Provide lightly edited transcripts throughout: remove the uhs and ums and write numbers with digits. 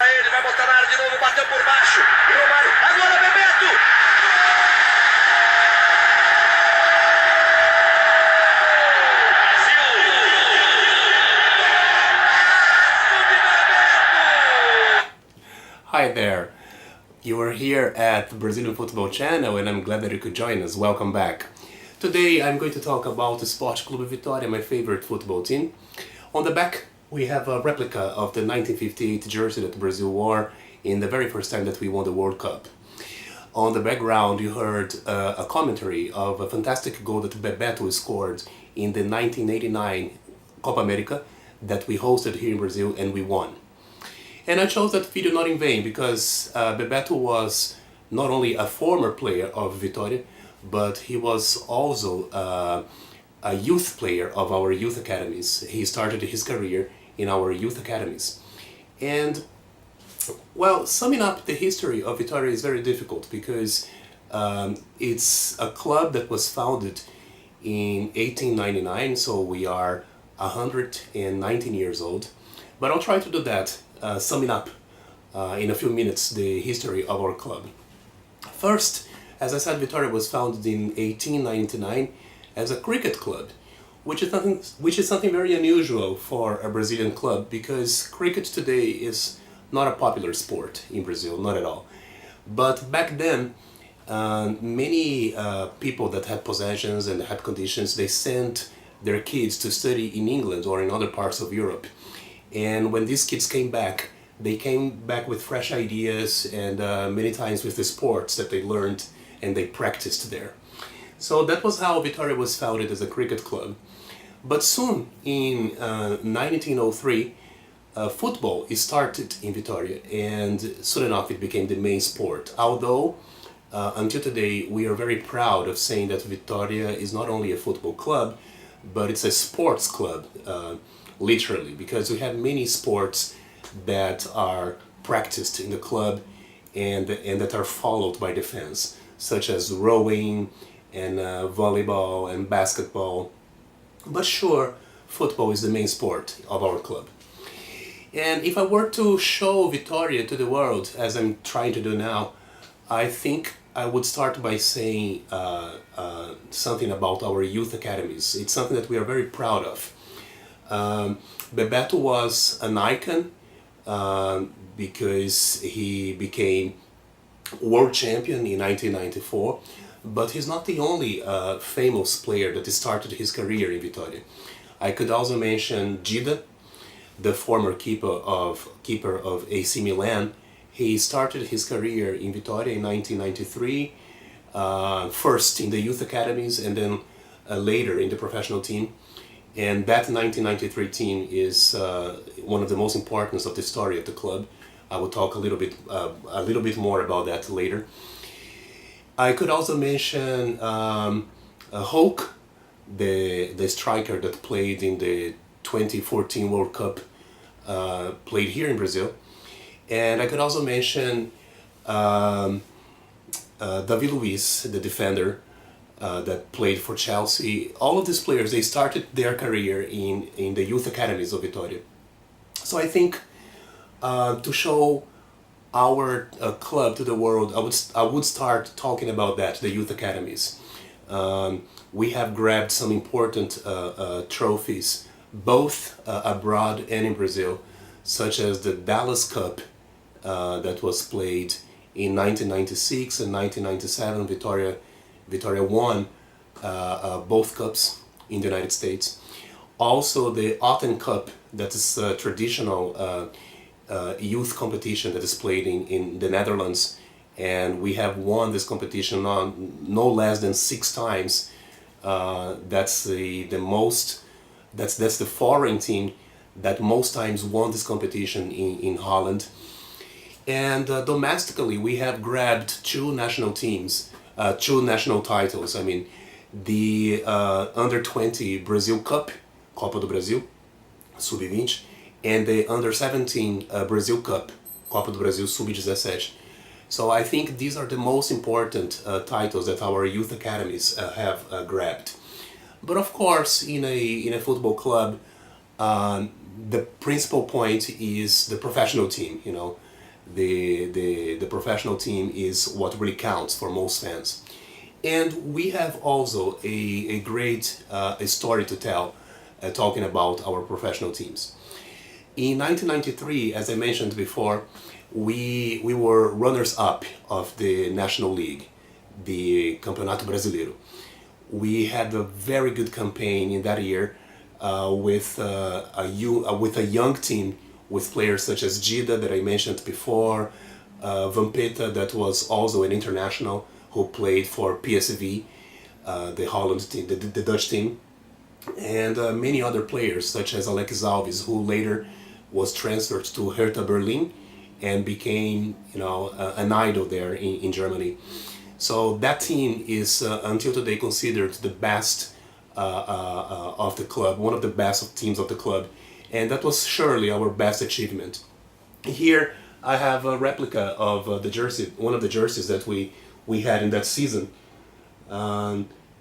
Ele vai botar na área de novo, bateu por baixo. Romário, agora Bebeto! Hi there. You are here at the Brazilian Football Channel and I'm glad that you could join us. Welcome back. Today I'm going to talk about Esporte Clube Vitória, my favorite football team. On the back we have a replica of the 1958 jersey that Brazil wore in the very first time that we won the World Cup. On the background you heard a commentary of a fantastic goal that Bebeto scored in the 1989 Copa America that we hosted here in Brazil and we won. And I chose that video not in vain because Bebeto was not only a former player of Vitória, but he was also a youth player of our youth academies. He started his career in our youth academies. And, well, summing up the history of Vitória is very difficult because it's a club that was founded in 1899, so we are 119 years old. But I'll try to do that, summing up in a few minutes the history of our club. First, as I said, Vitória was founded in 1899 as a cricket club, which is something very unusual for a Brazilian club because cricket today is not a popular sport in Brazil, not at all. But back then, many people that had possessions and had conditions, they sent their kids to study in England or in other parts of Europe. And when these kids came back, they came back with fresh ideas and many times with the sports that they learned and they practiced there. So that was how Vitória was founded as a cricket club. But soon, in 1903, football started in Vitória and soon enough it became the main sport. Although, until today, we are very proud of saying that Vitória is not only a football club, but it's a sports club. Literally, because we have many sports that are practiced in the club and that are followed by the fans, such as rowing and volleyball and basketball. But sure, football is the main sport of our club. And if I were to show Vitória to the world, as I'm trying to do now, I think I would start by saying something about our youth academies. It's something that we are very proud of. Bebeto was an icon because he became world champion in 1994, but he's not the only famous player that started his career in Vitória. I could also mention Gida, the former keeper of AC Milan. He started his career in Vitória in 1993, first in the youth academies and then later in the professional team. And that 1993 team is one of the most important of the story of the club. I will talk a little bit more about that later. I could also mention Hulk, the striker that played in the 2014 World Cup, played here in Brazil. And I could also mention Davi Luiz, the defender, that played for Chelsea. All of these players, they started their career in the youth academies of Vitória. So I think to show our club to the world, I would start talking about that, the youth academies. We have grabbed some important trophies, both abroad and in Brazil, such as the Dallas Cup that was played in 1996 and 1997. Vitória won both cups in the United States. Also the Autumn Cup, that is a traditional youth competition that is played in the Netherlands, and we have won this competition no less than 6 times. That's the foreign team that most times won this competition in Holland. And domestically we have grabbed 2 national teams, 2 national titles. I mean, the Under 20 Brazil Cup, Copa do Brasil, Sub-20, and the Under 17 Brazil Cup, Copa do Brasil Sub-17. So I think these are the most important titles that our youth academies have grabbed. But of course, in a football club, the principal point is the professional team. You know, the professional team is what really counts for most fans. And we have also a great a story to tell talking about our professional teams. In 1993, as I mentioned before, we were runners-up of the National League, the Campeonato Brasileiro. We had a very good campaign in that year with a young team with players such as Gida that I mentioned before, Vampeta that was also an international who played for PSV, the Holland team, the Dutch team, and many other players such as Alex Alves, who later was transferred to Hertha Berlin and became, an idol there in Germany. So that team is until today considered the best of the club, one of the best teams of the club, and that was surely our best achievement. Here I have a replica of the jersey, one of the jerseys that we had in that season.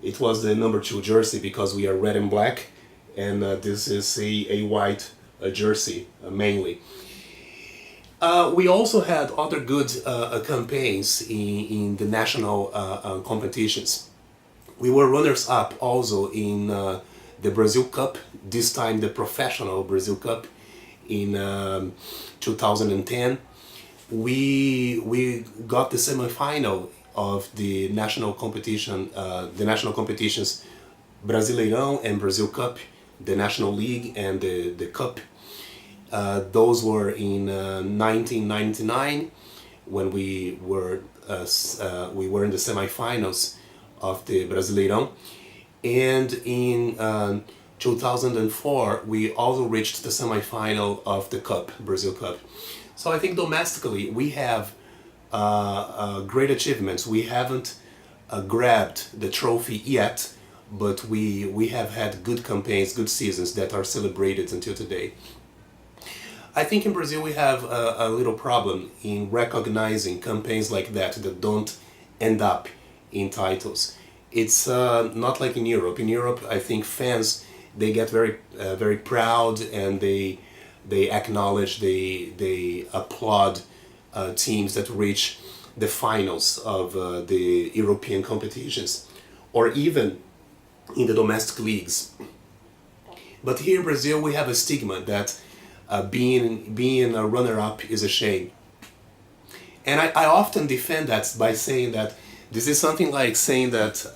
It was the number 2 jersey because we are red and black, and this is a white jersey mainly. We also had other good campaigns in the national competitions. We were runners-up also in the Brazil Cup, this time the professional Brazil Cup in 2010. We got the semi-final of the national competition, the national competitions Brasileirão and Brazil Cup, the National League and the Cup. Those were in 1999 when we were in the semi-finals of the Brasileirão, and in 2004 we also reached the semi-final of the Cup, Brazil Cup. So I think domestically we have great achievements. We haven't grabbed the trophy yet, but we have had good campaigns, good seasons that are celebrated until today. I think in Brazil we have a little problem in recognizing campaigns like that don't end up in titles. It's not like in Europe. In Europe, I think fans, they get very proud, and they acknowledge, they applaud teams that reach the finals of the European competitions, or even in the domestic leagues. But here in Brazil we have a stigma that being a runner-up is a shame. And I often defend that by saying that this is something like saying that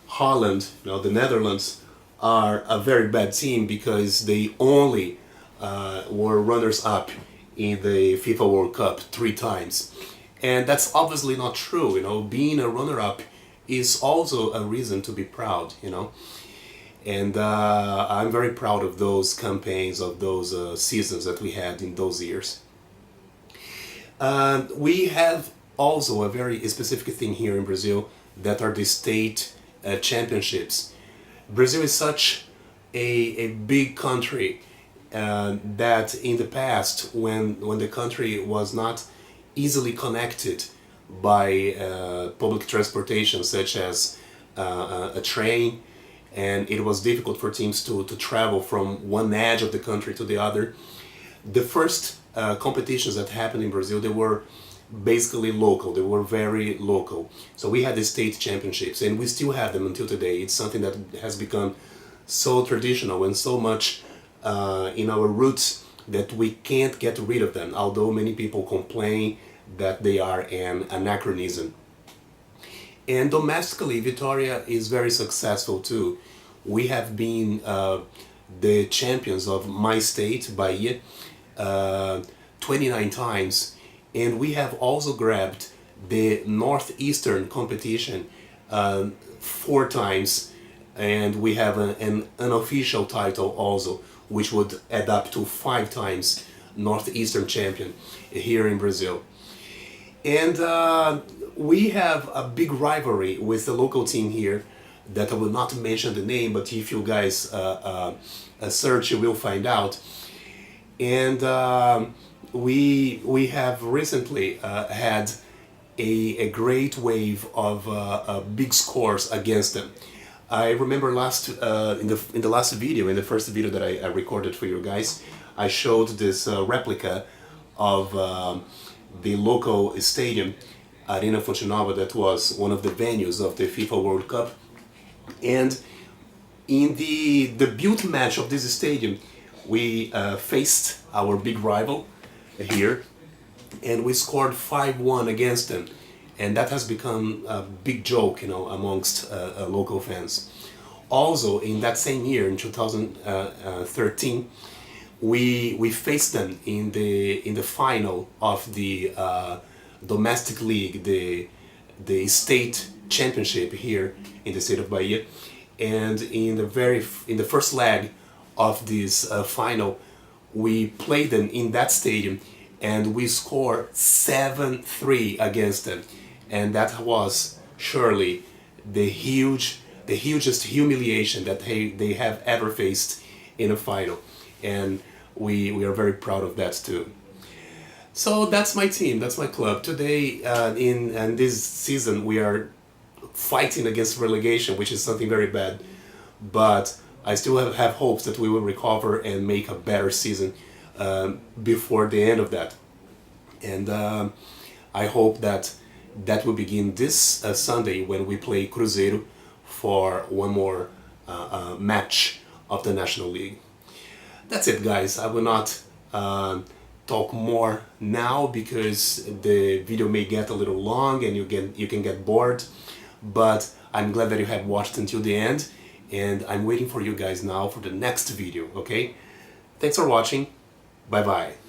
Holland, the Netherlands, are a very bad team because they only were runners-up in the FIFA World Cup 3 times. And that's obviously not true. Being a runner-up is also a reason to be proud, And I'm very proud of those campaigns, of those seasons that we had in those years. We have also a very specific thing here in Brazil that are the state championships. Brazil is such a big country that in the past, when the country was not easily connected by public transportation such as a train, and it was difficult for teams to travel from one edge of the country to the other. The first competitions that happened in Brazil, they were basically local, they were very local. So we had the state championships, and we still have them until today. It's something that has become so traditional and so much in our roots that we can't get rid of them, although many people complain that they are an anachronism. And domestically, Vitória is very successful too. We have been the champions of my state, Bahia, 29 times, and we have also grabbed the Northeastern competition 4 times, and we have an unofficial title also, which would add up to 5 times Northeastern champion here in Brazil. And we have a big rivalry with the local team here that I will not mention the name, but if you guys search, you will find out. And we have recently had a great wave of big scores against them. I remember in the first video that I recorded for you guys, I showed this replica of the local stadium, Arena Fonte Nova, that was one of the venues of the FIFA World Cup. And in the debut match of this stadium, we faced our big rival here, and we scored 5-1 against them, and that has become a big joke, you know, amongst local fans. Also, in that same year, in 2013, we faced them in the final of the domestic league, the state championship here in the state of Bahia, and in the first leg of this final, we played them in that stadium, and we scored 7-3 against them, and that was surely the hugest humiliation that they have ever faced in a final, and we are very proud of that too. So that's my team, that's my club. Today, in this season, we are fighting against relegation, which is something very bad, but I still have hopes that we will recover and make a better season before the end of that. And I hope that will begin this Sunday when we play Cruzeiro for one more match of the National League. That's it, guys. I will not talk more now because the video may get a little long and you can get bored, but I'm glad that you have watched until the end, and I'm waiting for you guys now for the next video, okay? Thanks for watching. Bye bye.